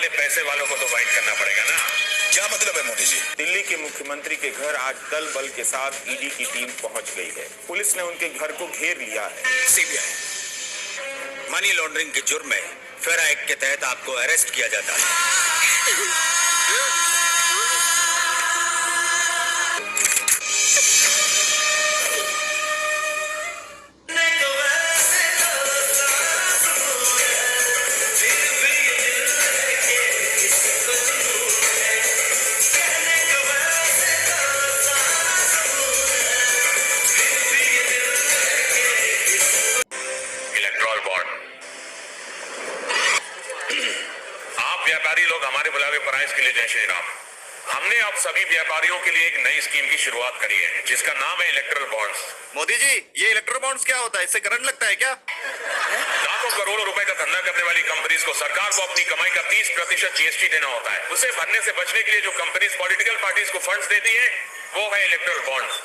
काले पैसे वालों को तो वाइट करना पड़ेगा ना। क्या मतलब है मोदी जी? दिल्ली के मुख्यमंत्री के घर आज दल बल के साथ ईडी की टीम पहुंच गई है। पुलिस ने उनके घर को घेर लिया है। सीबीआई मनी लॉन्ड्रिंग के जुर्म में फेरा एक्ट के तहत आपको अरेस्ट किया जाता है। व्यापारी लोग हमारे बुलावे पर आए, इसके लिए जय श्री राम। हमने अब सभी व्यापारियों के लिए एक नई स्कीम की शुरुआत करी है जिसका नाम है इलेक्ट्रल बॉन्ड्स। मोदी जी, ये इलेक्ट्रल बॉन्ड्स क्या होता है? इससे करंट लगता है क्या? लाखों करोड़ों रुपए का धंधा करने वाली कंपनीज को सरकार को अपनी कमाई का 30% जीएसटी देना होता है। उसे भरने से बचने के लिए जो कंपनीज पॉलिटिकल पार्टीज को फंड्स देती है वो है इलेक्ट्रल बॉन्ड्स।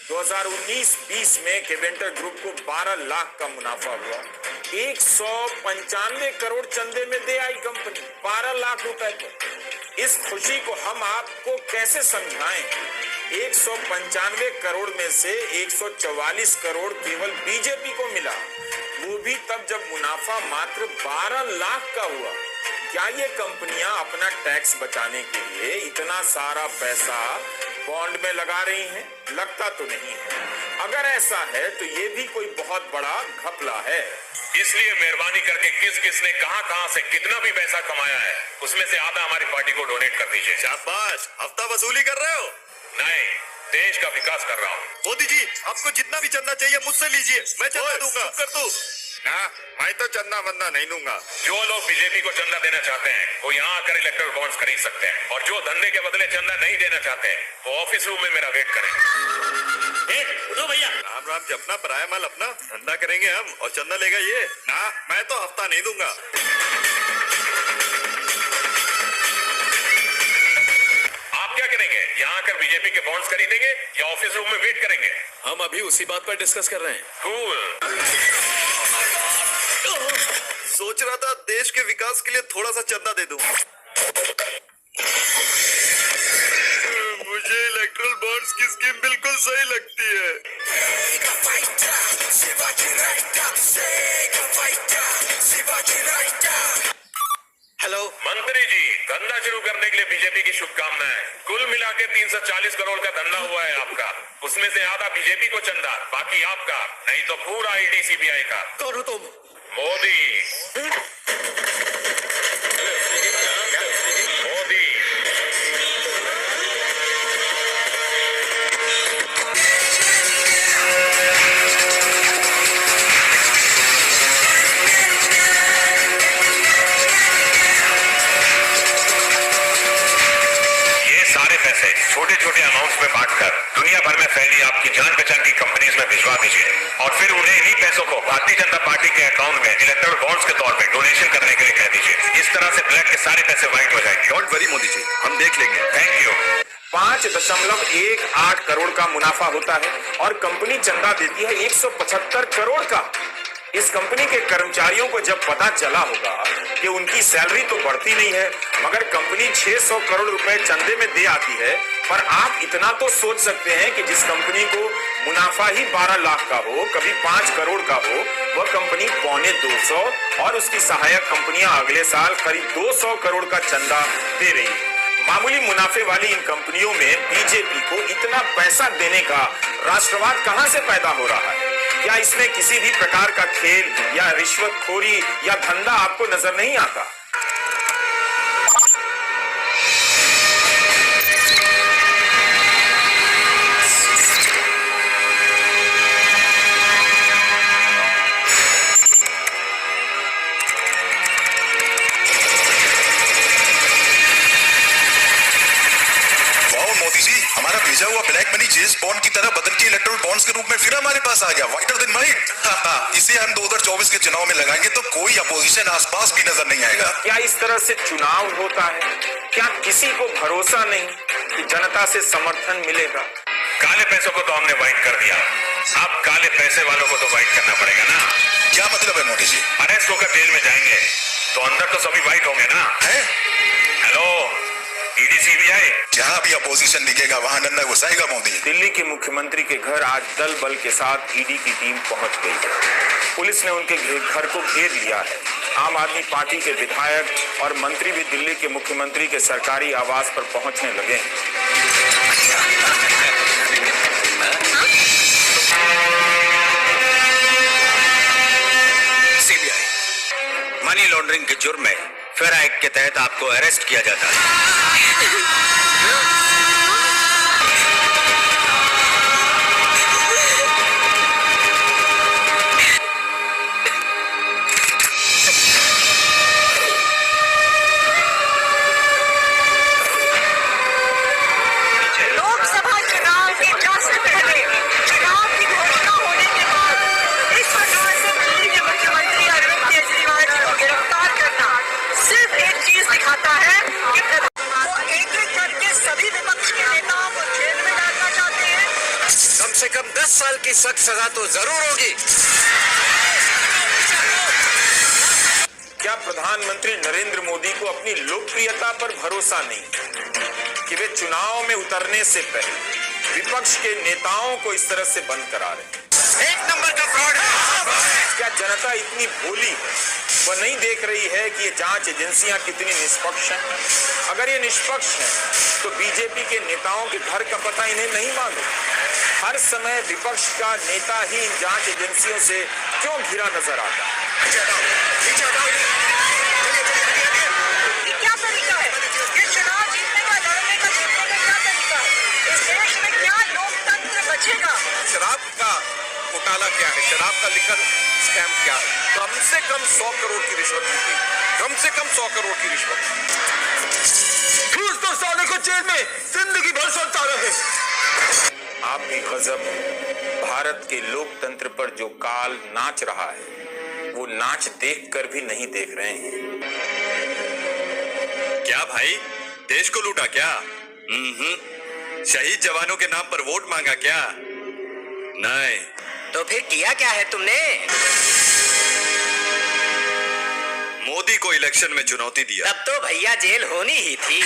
2019-20 में केवेंटर ग्रुप को 12 लाख का मुनाफा हुआ। 195 करोड़ चंदे में दे आई कंपनी 12 लाख रुपए पर। इस खुशी को हम आपको कैसे समझाएं? 195 करोड़ में से 144 करोड़ केवल बीजेपी को मिला, वो भी तब जब मुनाफा मात्र 12 लाख का हुआ। क्या ये कंपनियां अपना टैक्स बचाने के लिए इतना सारा पैसा बॉन्ड में लगा रही हैं? लगता तो नहीं है। अगर ऐसा है तो ये भी कोई बहुत बड़ा घपला है। इसलिए मेहरबानी करके किस किस ने कहां से कितना भी पैसा कमाया है उसमें से आधा हमारी पार्टी को डोनेट कर दीजिए। शाबाश, हफ्ता वसूली कर रहे हो? नहीं, देश का विकास कर रहा हूँ। मोदी जी, आपको जितना भी चंदा चाहिए मुझसे लीजिए, मैं चंदा दूंगा। कर दो ना, मैं तो चंदा बंदा नहीं दूंगा। जो लोग बीजेपी को चंदा देना चाहते हैं वो यहाँ आकर इलेक्ट्रल बॉन्ड्स खरीद सकते हैं, और जो धंधे के बदले चंदा नहीं देना चाहते हैं वो ऑफिस रूम में मेरा वेट करें। उठो भैया। राम राम जपना, पराया माल अपना। धंधा करेंगे हम और चंदा लेगा ये ना। मैं तो हफ्ता नहीं दूंगा। आप क्या करेंगे? यहाँ आकर बीजेपी के बॉन्ड्स खरीदेंगे या ऑफिस रूम में वेट करेंगे? हम अभी उसी बात पर डिस्कस कर रहे हैं। कूल। सोच रहा था देश के विकास के लिए थोड़ा सा चंदा दे दूं। मुझे इलेक्ट्रल बॉन्ड्स की स्कीम बिल्कुल सही लगती है। हेलो मंत्री जी, धंधा शुरू करने के लिए बीजेपी की शुभकामनाएं। कुल मिला के 340 करोड़ का धंधा हुआ है आपका। उसमें से आधा बीजेपी को चंदा, बाकी आपका, नहीं तो पूरा ईडी सीबीआई का। कौन हो तुम? मोदी। मोदी। ये सारे पैसे छोटे छोटे अमाउंट्स में बांटकर दुनिया भर में फैली आपकी जान पहचान की कंपनीज में भिजवा दीजिए, और फिर उन्हें इन्हीं पैसों को भारतीय जनता पार्टी के अकाउंट में इलेक्ट्रल बॉन्ड्स के तौर पे डोनेशन करने के लिए कह दीजिए। इस तरह से ब्लैक के सारे पैसे व्हाइट हो जाएंगे। डोंट वरी मोदी जी, हम देख लेंगे। Thank you. 5.18 करोड़ का मुनाफा होता है और कंपनी चंदा देती है 175 करोड़ का। इस कंपनी के कर्मचारियों को जब पता चला होगा कि उनकी सैलरी तो बढ़ती नहीं है मगर कंपनी 600 करोड़ रुपए चंदे में दे आती है, पर आप इतना तो सोच सकते हैं कि जिस कंपनी को मुनाफा ही 12 लाख का हो, कभी 5 करोड़ का हो, वह कंपनी 250 और उसकी सहायक कंपनियां अगले साल करीब 200 करोड़ का चंदा दे रही है। मामूली मुनाफे वाली इन कंपनियों में बीजेपी को इतना पैसा देने का राष्ट्रवाद कहां से पैदा हो रहा है? क्या इसमें किसी भी प्रकार का खेल या रिश्वतखोरी या धंधा आपको नजर नहीं आता? हमारा भेजा हुआ ब्लैक मनी जेम्स बॉन्ड की तरह बदल के इलेक्ट्रल बॉन्ड्स के रूप में फिर हमारे पास आ गया, व्हाइटर देन व्हाइट। इसे हम 2024 के चुनाव में लगाएंगे तो कोई अपोजिशन आसपास भी नजर नहीं आएगा। क्या इस तरह से चुनाव होता है? क्या किसी को भरोसा नहीं कि जनता से समर्थन मिलेगा? काले पैसों को तो हमने व्हाइट कर दिया, अब काले पैसे वालों को तो व्हाइट करना पड़ेगा ना। क्या मतलब है मोदी जी? अरेस्ट होकर जेल में जाएंगे, तो अंदर तो सभी वाइट होंगे ना। है हेलो, ईडी सीबीआई। जहाँ भी अपोजिशन दिखेगा वहां नन्ना घुसाएगा मोदी। दिल्ली के मुख्यमंत्री के घर आज दल बल के साथ ईडी की टीम पहुंच गई है। पुलिस ने उनके घर को घेर लिया है। आम आदमी पार्टी के विधायक और मंत्री भी दिल्ली के मुख्यमंत्री के सरकारी आवास पर पहुंचने लगे हैं। सीबीआई मनी लॉन्ड्रिंग के जुर्म में फेरा एक्ट के तहत आपको अरेस्ट किया जाता है। लोकसभा चुनाव के जस्ट पहले चुनाव की घोषणा होने के बाद इस प्रकार से दिल्ली के मुख्यमंत्री अरविंद केजरीवाल जी को गिरफ्तार करना सिर्फ एक चीज दिखाता है कि वो एक एक करके सभी विपक्ष के नेताओं को जेल में डालना चाहते हैं। कम से कम 10 साल की सख्त सजा तो जरूर होगी। क्या प्रधानमंत्री नरेंद्र मोदी को अपनी लोकप्रियता पर भरोसा नहीं कि वे चुनाव में उतरने से पहले विपक्ष के नेताओं को इस तरह से बंद करा रहे? एक नंबर का फ्रॉड है। क्या जनता इतनी भोली है? वह नहीं देख रही है कि ये जांच एजेंसियां कितनी निष्पक्ष हैं? अगर ये निष्पक्ष हैं, तो बीजेपी के नेताओं के घर का पता इन्हें नहीं मालूम? हर समय विपक्ष का नेता ही इन जांच एजेंसियों से क्यों घिरा नजर आता है? ये क्या तरीका है? ये चुनाव जीतने का, लड़ने का, जीतने का क्या तरीका है? इस देश में क्या लोकतंत्र बचेगा? शराब का घोटाला क्या है? शराब का लिकर स्कैम क्या है? कम से कम 100 करोड़ की रिश्वत मिलती है। कम से कम 100 करोड़ की रिश्वत। घूस दो साले को जेल में जिंदगी भर चलता रहे। आप भी गजब, भारत के लोकतंत्र पर जो काल नाच रहा है वो नाच देखकर भी नहीं देख रहे हैं। क्या भाई, देश को लूटा क्या? शहीद जवानों के नाम पर वोट मांगा क्या? नहीं। तो फिर किया क्या है तुमने? मोदी को इलेक्शन में चुनौती दिया। तब तो भैया जेल होनी ही थी।